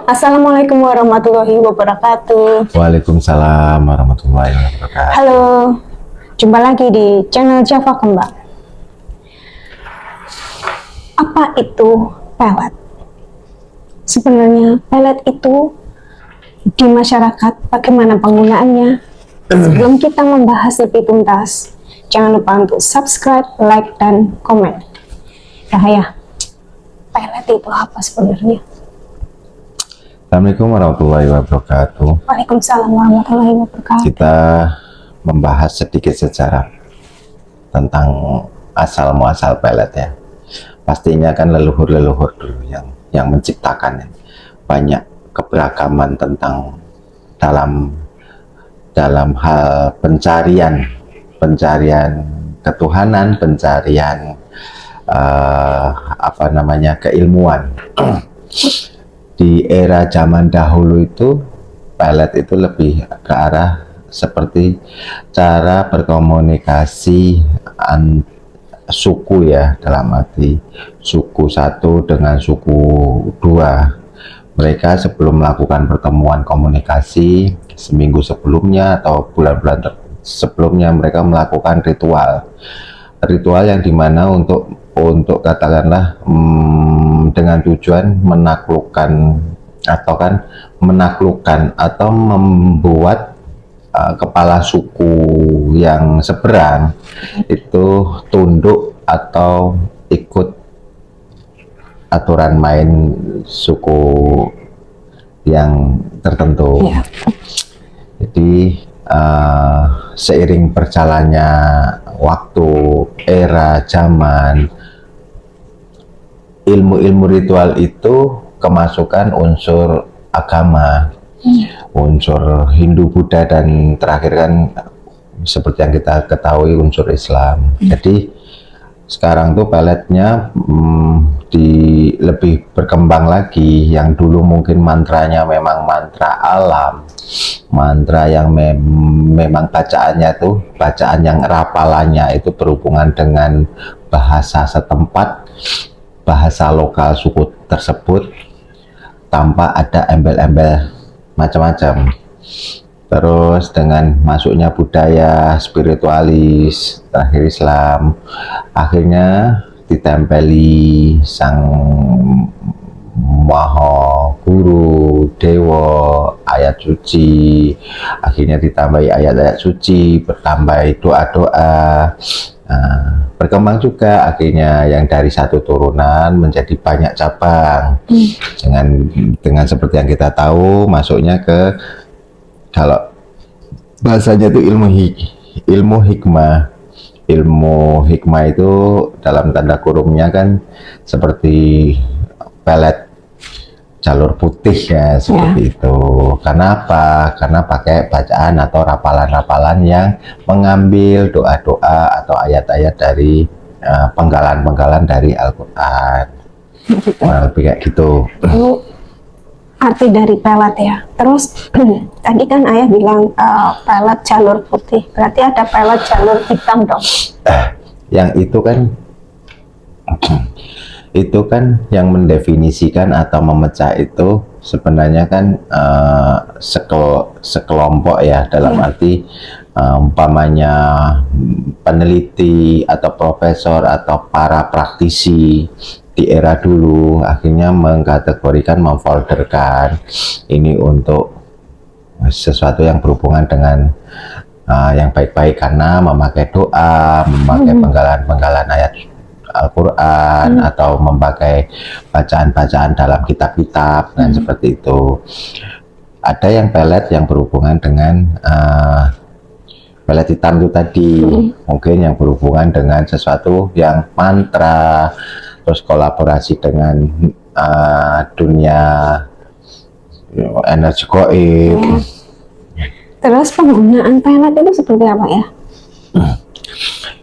Assalamualaikum warahmatullahi wabarakatuh. Waalaikumsalam warahmatullahi wabarakatuh. Halo, jumpa lagi di channel Java Kembang. Apa itu pelet? Sebenarnya pelet itu di masyarakat bagaimana penggunaannya? Sebelum kita membahas lebih tuntas, jangan lupa untuk subscribe, like, dan komen. Rahaya, pelet itu apa sebenarnya? Assalamualaikum warahmatullahi wabarakatuh. Waalaikumsalam warahmatullahi wabarakatuh. Kita membahas sedikit sejarah tentang asal muasal pelet ya. Pastinya kan leluhur-leluhur dulu yang menciptakan banyak keberagaman tentang dalam hal pencarian ketuhanan, pencarian keilmuan. Di era zaman dahulu itu pelet itu lebih ke arah seperti cara berkomunikasi suku ya, dalam arti suku satu dengan suku dua. Mereka sebelum melakukan pertemuan komunikasi seminggu sebelumnya atau bulan-bulan sebelumnya mereka melakukan ritual yang dimana untuk katakanlah dengan tujuan menaklukkan atau membuat kepala suku yang seberang itu tunduk atau ikut aturan main suku yang tertentu. Ya. Jadi seiring berjalannya waktu, era, zaman, ilmu-ilmu ritual itu kemasukan unsur agama, unsur Hindu, Buddha, dan terakhir kan seperti yang kita ketahui unsur Islam. Jadi sekarang tuh peletnya lebih berkembang lagi. Yang dulu mungkin mantranya memang mantra alam, mantra yang memang bacaan yang rapalannya itu berhubungan dengan bahasa setempat, bahasa lokal suku tersebut, tanpa ada embel-embel macam-macam. Terus dengan masuknya budaya spiritualis, terakhir Islam, akhirnya ditempeli sang Maha Guru, Dewa, ayat suci, akhirnya ditambahi ayat-ayat suci, bertambah doa-doa. Berkembang juga akhirnya yang dari satu turunan menjadi banyak cabang. Dengan seperti yang kita tahu, masuknya ke, kalau bahasanya itu ilmu hikmah. Ilmu hikmah itu dalam tanda kurungnya kan seperti pelet jalur putih ya, seperti itu. Kenapa? Karena pakai bacaan atau rapalan-rapalan yang mengambil doa-doa atau ayat-ayat dari penggalan-penggalan dari Al-Quran. Lebih kayak gitu. Arti dari pelet ya. Terus tadi kan ayah bilang pelet jalur putih, berarti ada pelet jalur hitam dong. Yang itu kan yang mendefinisikan atau memecah itu sebenarnya kan sekelompok ya, dalam arti umpamanya peneliti atau profesor atau para praktisi di era dulu akhirnya mengkategorikan, memfolderkan ini untuk sesuatu yang berhubungan dengan yang baik-baik, karena memakai doa, memakai penggalan-penggalan ayat Al-Quran, atau memakai bacaan-bacaan dalam kitab-kitab dan seperti itu. Ada yang pelet yang berhubungan dengan pelet hitam itu tadi, mungkin yang berhubungan dengan sesuatu yang mantra, terus kolaborasi dengan dunia energi gaib. Terus penggunaan pelet itu seperti apa ya?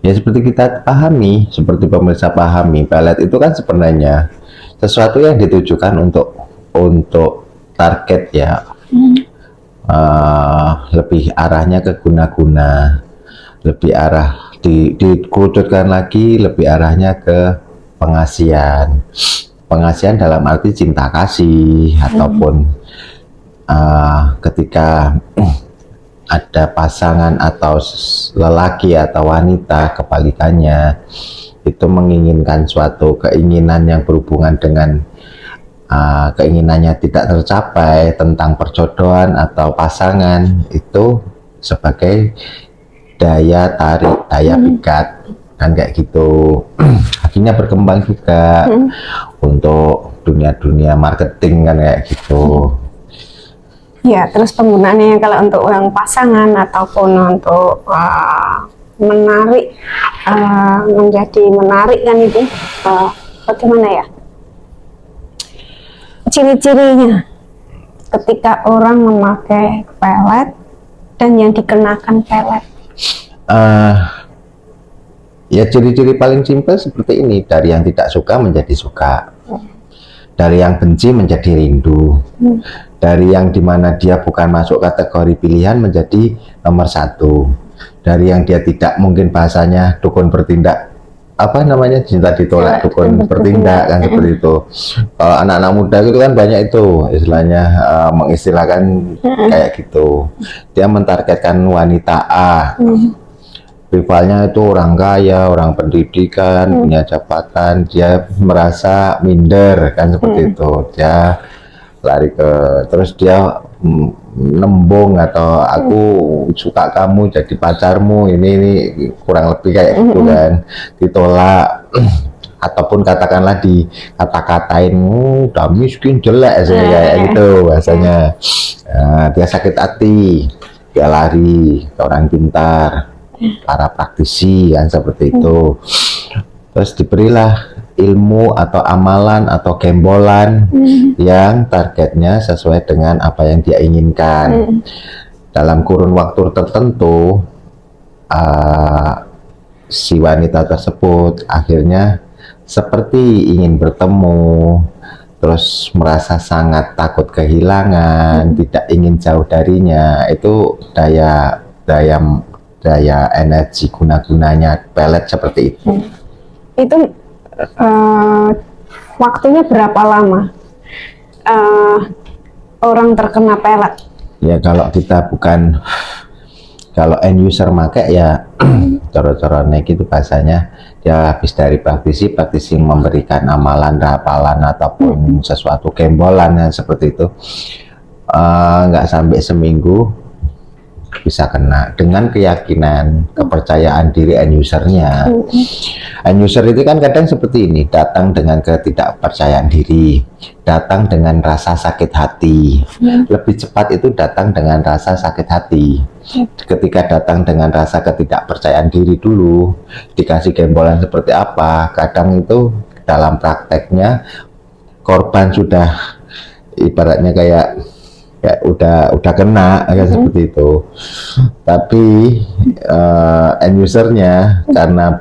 Ya seperti kita pahami, seperti pemirsa pahami, pelet itu kan sebenarnya sesuatu yang ditujukan untuk target ya. Lebih arahnya ke guna-guna, lebih arah dikerucutkan lagi, lebih arahnya ke pengasihan, pengasihan dalam arti cinta kasih, ataupun ketika ada pasangan atau lelaki atau wanita kebalikannya itu menginginkan suatu keinginan yang berhubungan dengan keinginannya tidak tercapai tentang perjodohan atau pasangan, itu sebagai daya tarik, daya pikat, kan kayak gitu. Akhirnya berkembang juga untuk dunia-dunia marketing kan kayak gitu. Ya, terus penggunaannya kalau untuk yang pasangan ataupun untuk menarik, menjadi menarik kan itu, bagaimana ya? Ciri-cirinya ketika orang memakai pelet dan yang dikenakan pelet. Ya ciri-ciri paling simpel seperti ini, dari yang tidak suka menjadi suka, dari yang benci menjadi rindu, dari yang dimana dia bukan masuk kategori pilihan menjadi nomor satu, dari yang dia tidak mungkin bahasanya dukun bertindak, apa namanya, cinta ditolak dukun bertindak kan seperti itu. Kalau anak-anak muda itu kan banyak itu istilahnya, mengistilahkan kayak gitu, dia mentargetkan wanita A, rivalnya itu orang kaya, orang pendidikan, punya jabatan, dia merasa minder kan seperti itu, dia lari ke, terus dia nembung atau aku suka kamu jadi pacarmu, ini kurang lebih kayak gitu kan, ditolak ataupun katakanlah dikata-katain udah miskin, jelek sih kayak gitu bahasanya. Dia sakit hati, dia lari ke orang pintar, para praktisi kan seperti itu, terus diberilah ilmu atau amalan atau gembolan yang targetnya sesuai dengan apa yang dia inginkan. Dalam kurun waktu tertentu si wanita tersebut akhirnya seperti ingin bertemu, terus merasa sangat takut kehilangan, tidak ingin jauh darinya. Itu daya energi guna-gunanya pelet seperti itu. Itu waktunya berapa lama orang terkena pelet? Ya kalau kita bukan, kalau end user make ya cara-cara naik itu bahasanya dia habis dari praktisi memberikan amalan, rapalan ataupun sesuatu gembolan yang seperti itu, nggak sampai seminggu bisa kena, dengan keyakinan, kepercayaan diri end usernya. End user itu kan kadang seperti ini, datang dengan ketidakpercayaan diri, datang dengan rasa sakit hati. Lebih cepat itu datang dengan rasa sakit hati. Ketika datang dengan rasa ketidakpercayaan diri dulu, dikasih gembolan seperti apa, kadang itu dalam prakteknya korban sudah ibaratnya kayak udah kena kayak seperti itu, tapi end usernya karena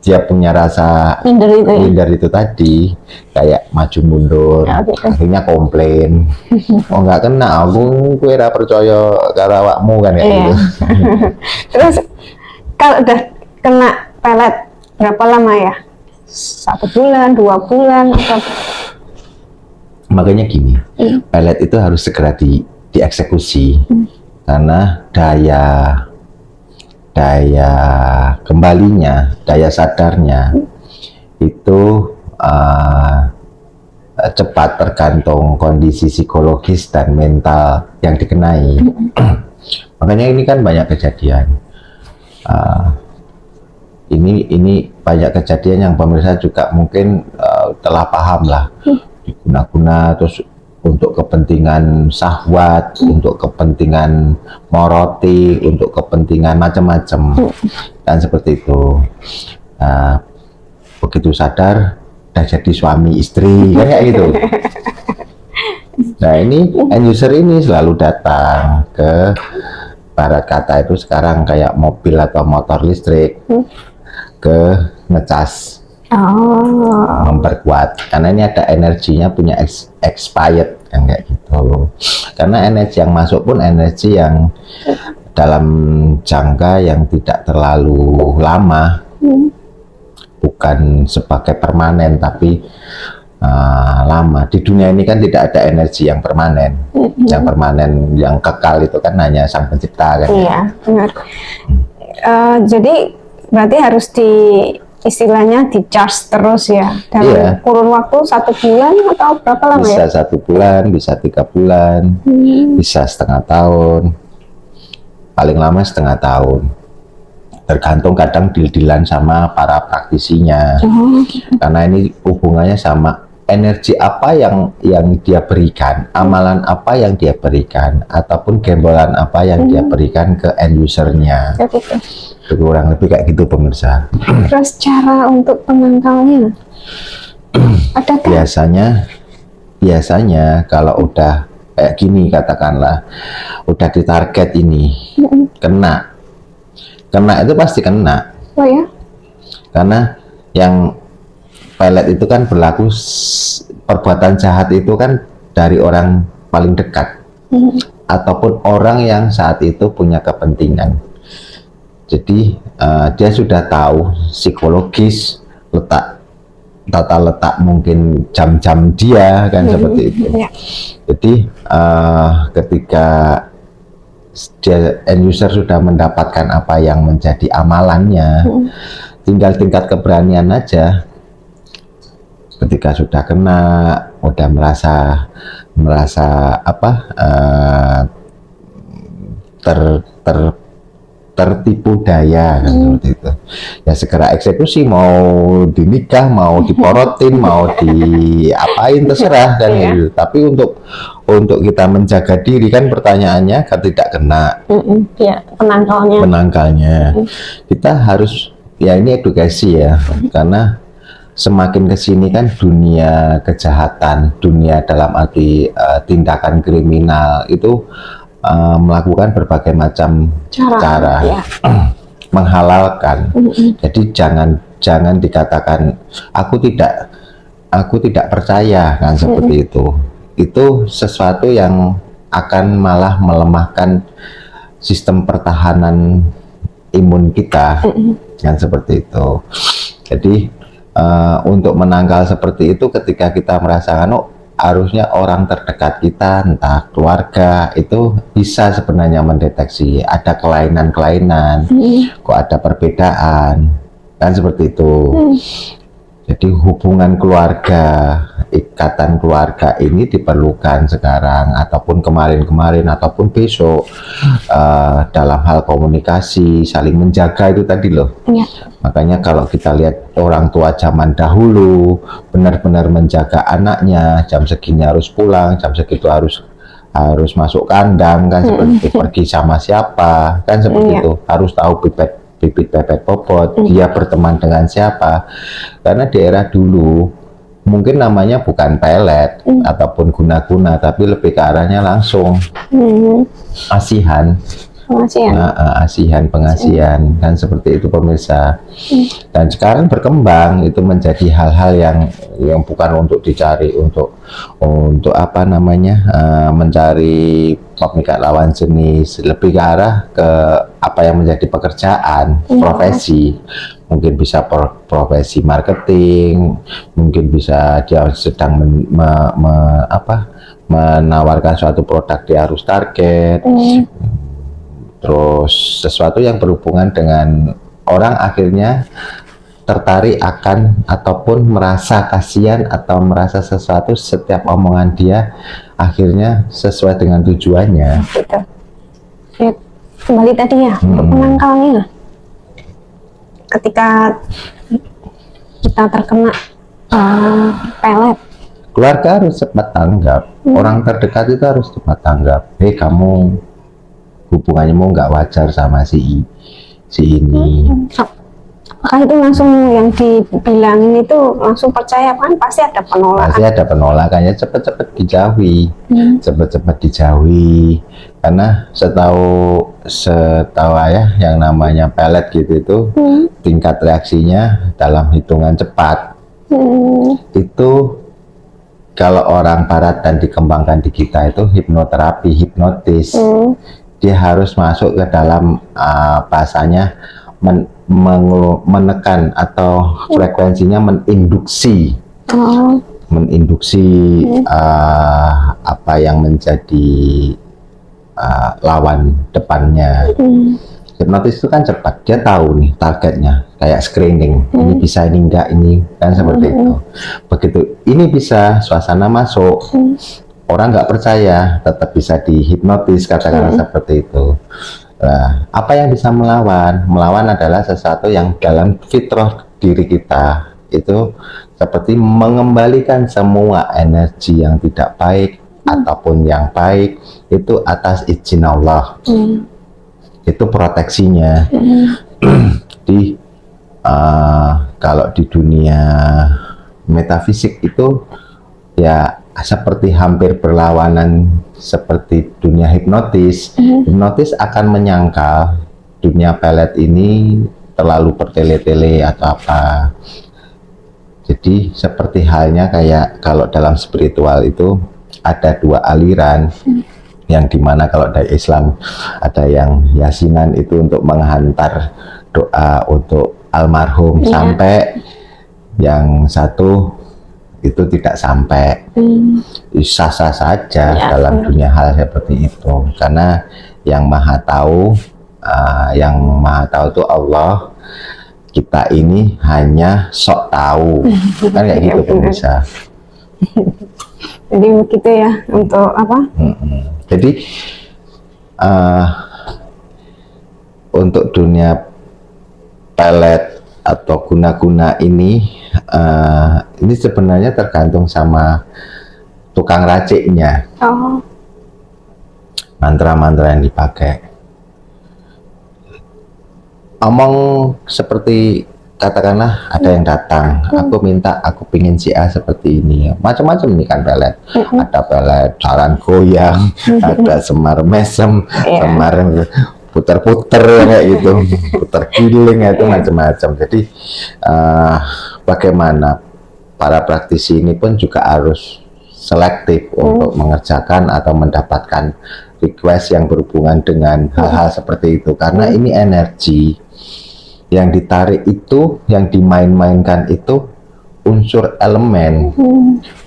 dia punya rasa minder itu tadi, kayak maju mundur, akhirnya komplain, oh nggak kena, aku kira percaya karo awakmu kan ya gitu. Terus kalau udah kena pelet berapa lama ya? 1 bulan, 2 bulan atau? Makanya gini, pelet itu harus segera dieksekusi, karena daya kembalinya, daya sadarnya itu cepat, tergantung kondisi psikologis dan mental yang dikenai. Makanya ini kan banyak kejadian. Ini banyak kejadian yang pemirsa juga mungkin telah paham lah. Diguna-guna terus untuk kepentingan syahwat, untuk kepentingan moroti, untuk kepentingan macam-macam, dan seperti itu. Begitu sadar udah jadi suami istri kan kayak gitu. Nah ini end user ini selalu datang ke, barat kata itu sekarang kayak mobil atau motor listrik, ke ngecas, memperkuat, karena ini ada energinya, punya expired yang kayak gitu. Karena energi yang masuk pun energi yang dalam jangka yang tidak terlalu lama, bukan sebagai permanen, tapi lama. Di dunia ini kan tidak ada energi yang permanen. Yang permanen, yang kekal itu kan hanya Sang Pencipta kan. Iya, benar. Jadi berarti harus istilahnya di charge terus ya dalam kurun waktu 1 bulan atau berapa lama bisa ya? 1 bulan, bisa 3 bulan, bisa setengah tahun, paling lama setengah tahun. Tergantung kadang deal-dealan sama para praktisinya. Karena ini hubungannya sama energi apa yang dia berikan, amalan apa yang dia berikan, ataupun gembolan apa yang dia berikan ke end usernya. Kurang lebih kayak gitu pemirsa. Terus cara untuk penangkalnya adakah? Biasanya kalau udah kayak gini, katakanlah udah ditarget ini, kena itu pasti kena. Oh ya? Karena yang pelet itu kan berlaku, perbuatan jahat itu kan dari orang paling dekat, ataupun orang yang saat itu punya kepentingan. Jadi dia sudah tahu psikologis, tata letak mungkin jam-jam dia kan, seperti itu. Jadi ketika dia end user sudah mendapatkan apa yang menjadi amalannya, tinggal tingkat keberanian aja. Ketika sudah kena, udah merasa apa, tertipu daya kan, seperti itu. Ya segera eksekusi, mau dinikah, mau diporotin, mau diapain terserah kan gitu. Tapi untuk kita menjaga diri kan pertanyaannya kan tidak kena. Ya, penangkalnya. Kita harus, ya ini edukasi ya, karena semakin kesini kan dunia kejahatan, dunia dalam arti tindakan kriminal itu melakukan berbagai macam cara menghalalkan. Jadi jangan dikatakan aku tidak percaya kan, seperti itu. Itu sesuatu yang akan malah melemahkan sistem pertahanan imun kita kan, seperti itu. Jadi untuk menangkal seperti itu, ketika kita merasakan harusnya orang terdekat kita, entah keluarga, itu bisa sebenarnya mendeteksi ada kelainan-kelainan, kok ada perbedaan, kan seperti itu. Jadi hubungan keluarga, ikatan keluarga ini diperlukan sekarang, ataupun kemarin-kemarin, ataupun besok, dalam hal komunikasi, saling menjaga itu tadi loh. Makanya kalau kita lihat orang tua zaman dahulu, benar-benar menjaga anaknya, jam segini harus pulang, jam segitu harus masuk kandang, kan seperti itu. Pergi sama siapa, kan seperti itu. Harus tahu bibit bebek bobot, dia berteman dengan siapa. Karena di era dulu mungkin namanya bukan pelet ataupun guna-guna, tapi lebih ke arahnya langsung asihan, pengasihan, dan seperti itu pemirsa. Dan sekarang berkembang itu menjadi hal-hal yang bukan untuk dicari, untuk apa namanya, mencari pemikat lawan jenis, lebih ke arah ke apa yang menjadi pekerjaan, profesi. Mungkin bisa profesi marketing, mungkin bisa dia sedang menawarkan suatu produk, dia harus target. Terus sesuatu yang berhubungan dengan orang akhirnya tertarik akan, ataupun merasa kasihan atau merasa sesuatu setiap omongan dia akhirnya sesuai dengan tujuannya. Gitu. Ya, kembali tadi ya, untuk penangkalnya. Ketika kita terkena pelet, keluarga harus cepat tanggap. Orang terdekat itu harus cepat tanggap. Hei kamu, hubungannya mau nggak wajar sama si ini. Apakah itu langsung yang dibilangin itu langsung percaya, kan pasti ada penolakan? Pasti ada penolakannya, cepet-cepet dijauhi, cepet-cepet dijauhi. Karena setahu ayah, yang namanya pelet gitu itu tingkat reaksinya dalam hitungan cepat. Itu kalau orang barat dan dikembangkan di kita itu hipnoterapi, hipnotis. Dia harus masuk ke dalam bahasanya menekan atau frekuensinya meninduksi meninduksi apa yang menjadi lawan depannya. Hipnotis itu kan cepat, dia tahu nih targetnya, kayak screening, ini bisa, ini enggak, ini kan seperti itu. Begitu ini bisa, suasana masuk, orang nggak percaya, tetap bisa dihipnotis, katakanlah seperti itu. Nah, apa yang bisa melawan? Melawan adalah sesuatu yang dalam fitrah diri kita, itu seperti mengembalikan semua energi yang tidak baik ataupun yang baik itu atas izin Allah. Itu proteksinya. Di kalau di dunia metafisik itu ya seperti hampir berlawanan seperti dunia hipnotis. Hipnotis akan menyangkal dunia pelet ini terlalu bertele-tele atau apa. Jadi seperti halnya kayak kalau dalam spiritual itu ada dua aliran. Yang dimana kalau dari Islam ada yang yasinan itu untuk menghantar doa untuk almarhum sampai, yang satu itu tidak sampai. Sah-sah saja dalam dunia hal seperti itu, karena yang maha tahu itu Allah, kita ini hanya sok tahu kan kayak gitu pun bisa. Jadi begitu ya untuk apa? Jadi untuk dunia pelet atau guna-guna ini sebenarnya tergantung sama tukang raciknya. Mantra-mantra yang dipakai. Omong seperti katakanlah ada yang datang, aku pingin si A seperti ini, macam-macam ini kan pelet. Ada pelet jalan goyang, ada semar mesem, semar puter-puter kayak gitu, puter giling itu macam-macam. Jadi bagaimana para praktisi ini pun juga harus selektif untuk mengerjakan atau mendapatkan request yang berhubungan dengan hal-hal seperti itu, karena ini energi yang ditarik itu, yang dimain-mainkan itu unsur elemen,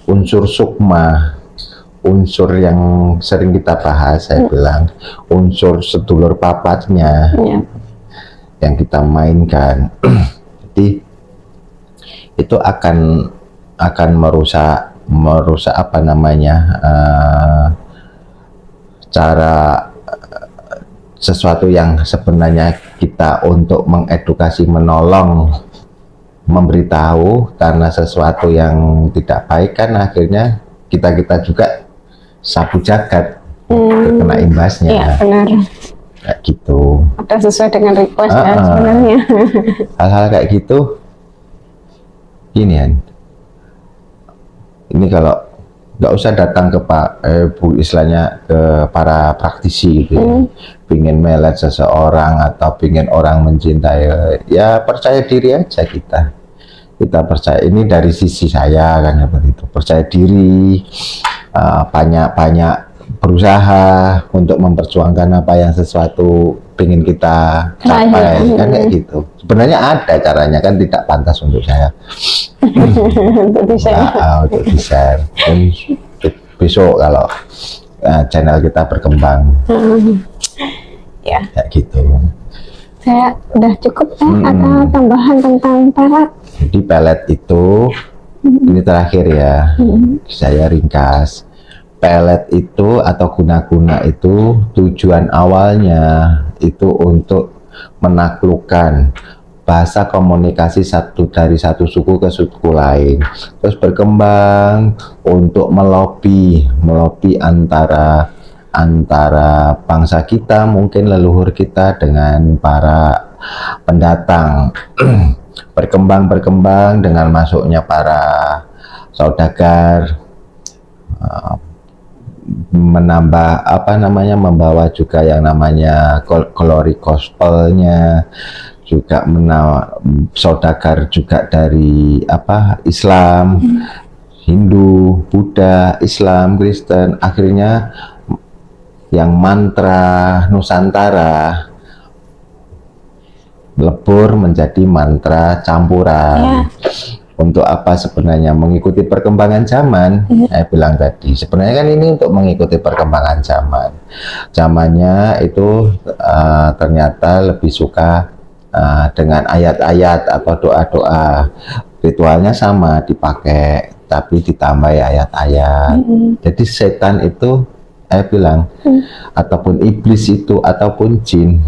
unsur sukma, unsur yang sering kita bahas, saya bilang unsur sedulur papatnya yang kita mainkan. Jadi itu akan merusak apa namanya cara sesuatu yang sebenarnya kita untuk mengedukasi, menolong, memberitahu, karena sesuatu yang tidak baik kan akhirnya kita juga sapu jagat kena imbasnya. Iya, benar. Kayak gitu. Ada sesuai dengan request ya sebenarnya. Hal-hal kayak gitu gini kan. Ini kalau nggak usah datang ke Bu, istilahnya ke para praktisi gitu ya. Pingin melet seseorang atau pingin orang mencintai, ya percaya diri aja kita percaya. Ini dari sisi saya kan seperti itu, percaya diri, banyak berusaha untuk memperjuangkan apa yang sesuatu pingin kita capai kan kayak gitu. Sebenarnya ada caranya, kan tidak pantas untuk saya untuk di-share. Dan besok kalau channel kita berkembang ya kayak gitu. Saya udah cukup ada tambahan tentang pelet. Jadi pelet itu ini terakhir ya, saya ringkas. Pelet itu atau guna-guna itu tujuan awalnya itu untuk menaklukkan bahasa komunikasi dari satu suku ke suku lain, terus berkembang untuk melobi antara bangsa kita, mungkin leluhur kita dengan para pendatang. berkembang dengan masuknya para saudagar, menambah membawa juga yang namanya glory gospelnya, juga saudagar juga dari Islam, Hindu, Buddha, Islam, Kristen, akhirnya yang mantra Nusantara lebur menjadi mantra campuran. Untuk apa sebenarnya? Mengikuti perkembangan zaman. Saya bilang tadi, sebenarnya kan ini untuk mengikuti perkembangan zaman. Zamannya itu ternyata lebih suka dengan ayat-ayat atau doa-doa. Ritualnya sama dipakai, tapi ditambah ayat-ayat. Jadi setan itu, saya bilang, ataupun iblis itu, ataupun jin,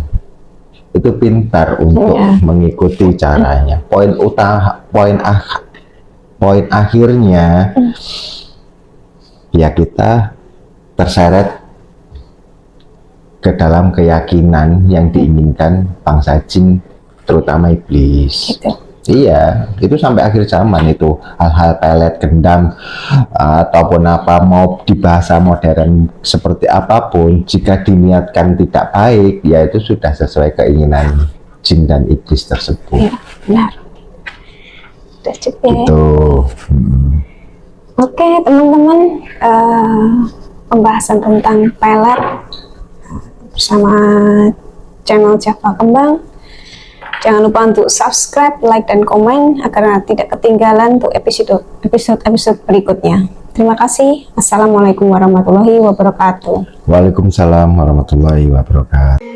itu pintar untuk mengikuti caranya. Poin akhirnya ya kita terseret ke dalam keyakinan yang diinginkan bangsa jin, terutama iblis. Gitu. Iya, itu sampai akhir zaman itu hal-hal pelet, gendam, ataupun apa, mau di bahasa modern seperti apapun, jika diniatkan tidak baik, ya itu sudah sesuai keinginan jin dan iblis tersebut. Iya, benar. Udah cukup ya. Gitu. Oke, teman-teman, pembahasan tentang pelet bersama channel Java Kembang. Jangan lupa untuk subscribe, like, dan komen agar tidak ketinggalan untuk episode berikutnya. Terima kasih. Assalamualaikum warahmatullahi wabarakatuh. Waalaikumsalam warahmatullahi wabarakatuh.